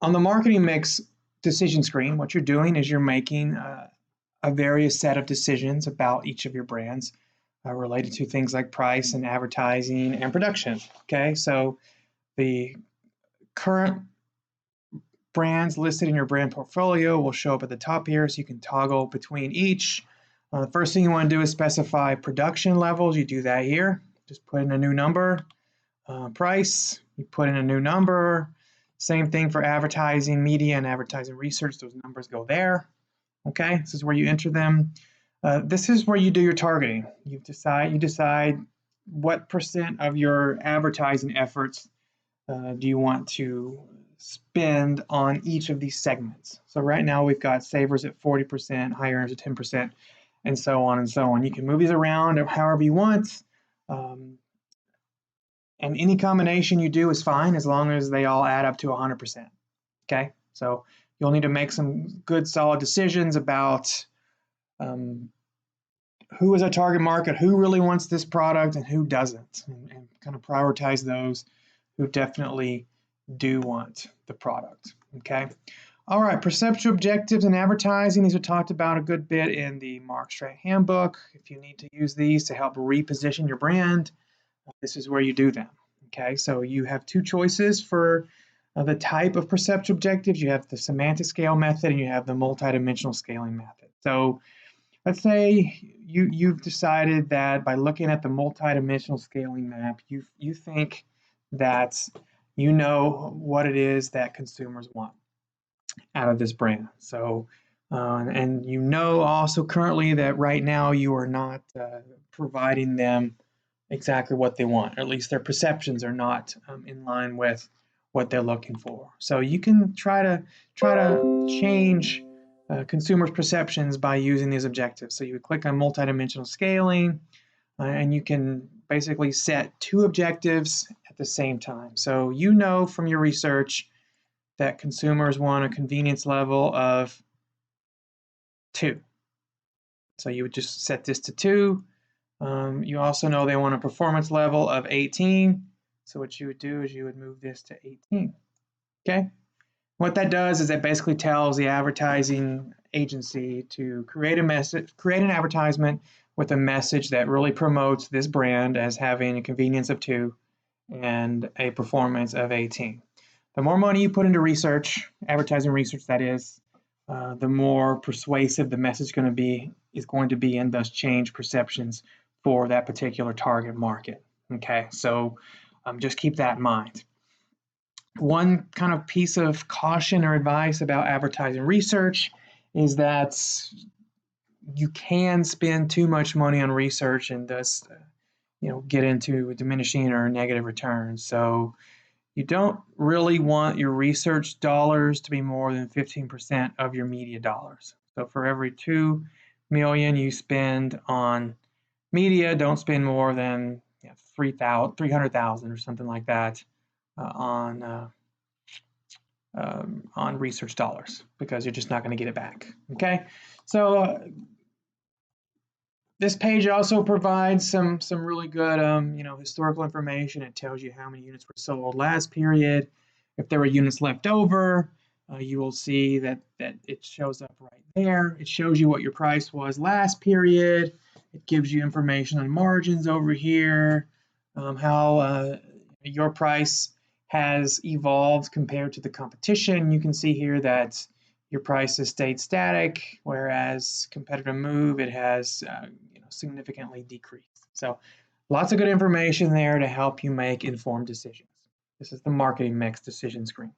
On the marketing mix decision screen, what you're doing is you're making a various set of decisions about each of your brands related to things like price and advertising and production. Okay, so the current brands listed in your brand portfolio will show up at the top here, so you can toggle between each. The first thing you want to do is specify production levels. You do that here. Just put in a new number. Price, you put in a new number. Same thing for advertising, media, and advertising research. Those numbers go there. Okay, this is where you enter them. This is where you do your targeting. You decide what % of your advertising efforts do you want to spend on each of these segments. So right now we've got savers at 40%, high earners at 10%, and so on and so on. You can move these around however you want. And any combination you do is fine as long as they all add up to 100%. Okay, so you'll need to make some good solid decisions about who is a target market, who really wants this product and who doesn't, and kind of prioritize those who definitely do want the product. Okay. All right, perceptual objectives in advertising. These are talked about a good bit in the Markstrat handbook. If you need to use these to help reposition your brand, this is where you do them. Okay, so you have two choices for the type of perceptual objectives. You have the semantic scale method and you have the multidimensional scaling method. So let's say you've decided that by looking at the multidimensional scaling map, you think that you know what it is that consumers want out of this brand. So, and you know also currently that right now you are not providing them exactly what they want, or at least their perceptions are not in line with what they're looking for. So you can try to change consumers' perceptions by using these objectives. So you would click on multidimensional scaling, and you can basically set two objectives at the same time. So you know from your research that consumers want a convenience level of 2. So you would just set this to 2. You also know they want a performance level of 18. So what you would do is you would move this to 18. Okay? What that does is it basically tells the advertising agency to create an advertisement with a message that really promotes this brand as having a convenience of 2 and a performance of 18. The more money you put into research, advertising research that is, the more persuasive the message is going to be and thus change perceptions for that particular target market. Okay, so just keep that in mind. One kind of piece of caution or advice about advertising research is that you can spend too much money on research and thus get into diminishing or negative returns. So you don't really want your research dollars to be more than 15% of your media dollars. So for every $2 million you spend on media, don't spend more than $300,000 or something like that on research dollars, because you're just not going to get it back. Okay, so this page also provides some really good historical information. It tells you how many units were sold last period. If there were units left over, you will see that it shows up right there. It shows you what your price was last period. It gives you information on margins over here, how your price has evolved compared to the competition. You can see here that your price has stayed static, whereas competitive move, it has significantly decreased. So lots of good information there to help you make informed decisions. This is the marketing mix decision screen.